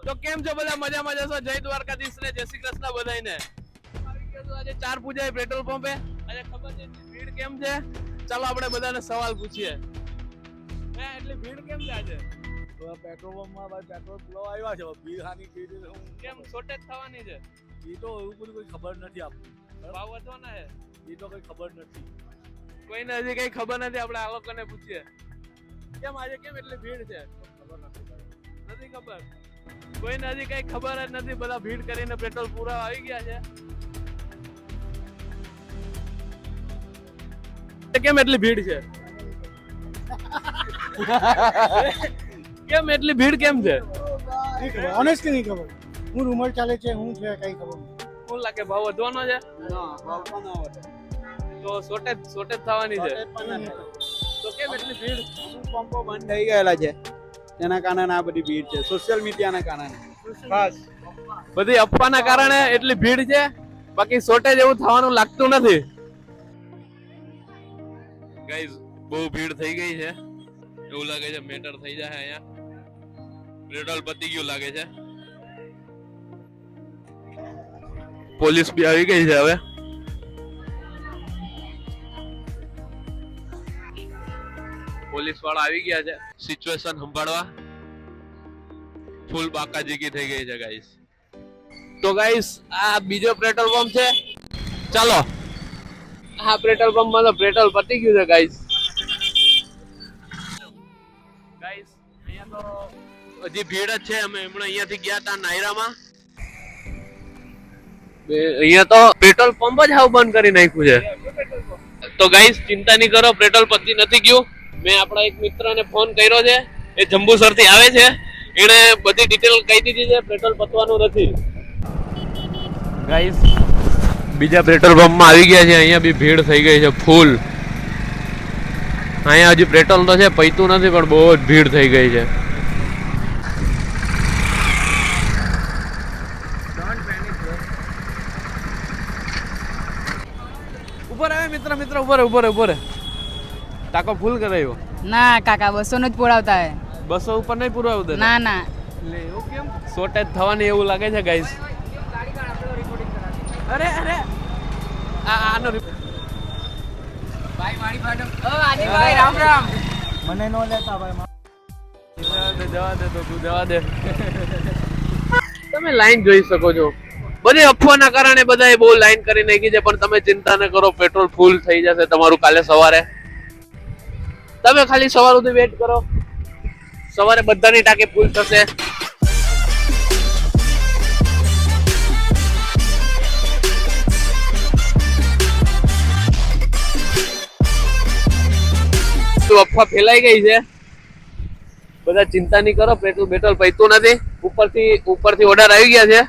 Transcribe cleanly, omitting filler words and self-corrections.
તો કેમ છો બધા? મજામાં જશો? જય દ્વારકાધીશ ને જય શ્રી કૃષ્ણ બધાને. આવી ગયો છું આજે ચાર પૂજાએ પેટ્રોલ પંપે. આજે ખબર છે ભીડ કેમ છે? ચાલો આપણે બધાને સવાલ પૂછીએ. એટલી ભીડ કેમ છે આજે? પેટ્રોલ પંપમાં ભાઈ પેટ્રોલ પુરાવા આવ્યા છે, ભીડ હાની ભીડ કેમ શોર્ટેજ થવાની છે? એ તો એવું બધું કોઈ ખબર નથી આપતું. ભાવ વધવાના છે એ તો કઈ ખબર નથી. કોઈને હજી કઈ ખબર નથી. આપણે આ લોકોને પૂછીએ કેમ આજે કેમ એટલી ભીડ છે? ખબર નથી ખબર. કોઈને હજી કઈ ખબર જ નથી. બધા ભીડ કરીને પેટ્રોલ પુરાવા આવી ગયા છે. કેમ એટલી ભીડ છે? કેમ એટલી ભીડ કેમ છે? ઓનેસ્ટલી નહીં ખબર. હું રૂમર ચાલે છે, હું છે કઈ ખબર નહીં. શું લાગે ભાવ વધવાનો છે? તો શોર્ટેજ થવાની છે. તો કેમ એટલી ભીડ? પંપો બંધ થઈ ગયેલા છે, તેના કારણે આ બધી ભીડ છે. સોશિયલ મીડિયાના કારણે ખાસ બધી અફવાના કારણે એટલી ભીડ છે. બાકી શોર્ટેજ એવું થવાનું લાગતું નથી. ગાઈઝ બહુ ભીડ થઈ ગઈ છે. એવું લાગે છે મેટર થઈ જાય અહીંયા. પેટ્રોલ પતી ગયું લાગે છે. પોલીસ બી આવી ગઈ છે હવે. પોલીસ વાળા આવી ગયા છે સિચ્યુએશન સંભાળવા. ફૂલ બાકાજીકી થઈ ગઈ છે ગાઈસ. તો ગાઈસ આ બીજો પેટ્રોલ પંપ છે. ચાલો આ પેટ્રોલ પંપ માં તો પેટ્રોલ પતી ગયું છે ગાઈસ. ગાઈસ અહીંયા તો હજી ભીડ જ છે. અમે હમણાં અહીંયાથી ગયા હતા નાયરામાં. અહીંયા તો પેટ્રોલ પંપ જ હાવ બંધ કરી નાખ્યું છે. તો ગાઈસ ચિંતા નહીં કરો, પેટ્રોલ પતી નથી ગયું. મેં આપણા એક મિત્રને ફોન કર્યો છે, એ જંબુસર થી આવે છે. એને બધી ડિટેલ કહી દીધી છે, પેટ્રોલ પતવાનું નથી. ગાઈસ બીજા પેટ્રોલ પંપમાં આવી ગયા છે. અહીંયા બી ભીડ થઈ ગઈ છે ફૂલ. અહીંયા હજી પેટ્રોલ તો છે, પૈતું નથી, પણ બહુ જ ભીડ થઈ ગઈ છે. ઉપર આવે મિત્ર ઉપર ટાકો ફૂલ કરાયો. ના કાકા 200 નો જ પોડાવતા હે. 200 ઉપર નહીં પુરાવું દે. ના ના લે એવું કેમ? શોર્ટેજ થવાની એવું લાગે છે ગાઈસ. અરે આનો ભાઈ મારી ફાટો. ઓ આજે ભાઈ રામ રામ. મને નો લેતા ભાઈ. જવા દે તો તું જવા દે. તમે લાઈન જોઈ શકો છો. બધી અફવાના કારણે બધાએ બહુ લાઈન કરી નાખી છે. પણ તમે ચિંતા ન કરો, પેટ્રોલ ફૂલ થઈ જશે તમારું કાલે સવારે. તમે ખાલી સવાર સુધી વેઇટ કરો. સવારે બધાની ટાંકી ફૂલ થશે. અફવા ફેલાઈ ગઈ છે. બધા ચિંતા નહીં કરો, પેટ્રોલ પૈતું નથી. ઉપરથી ઓર્ડર આવી ગયા છે.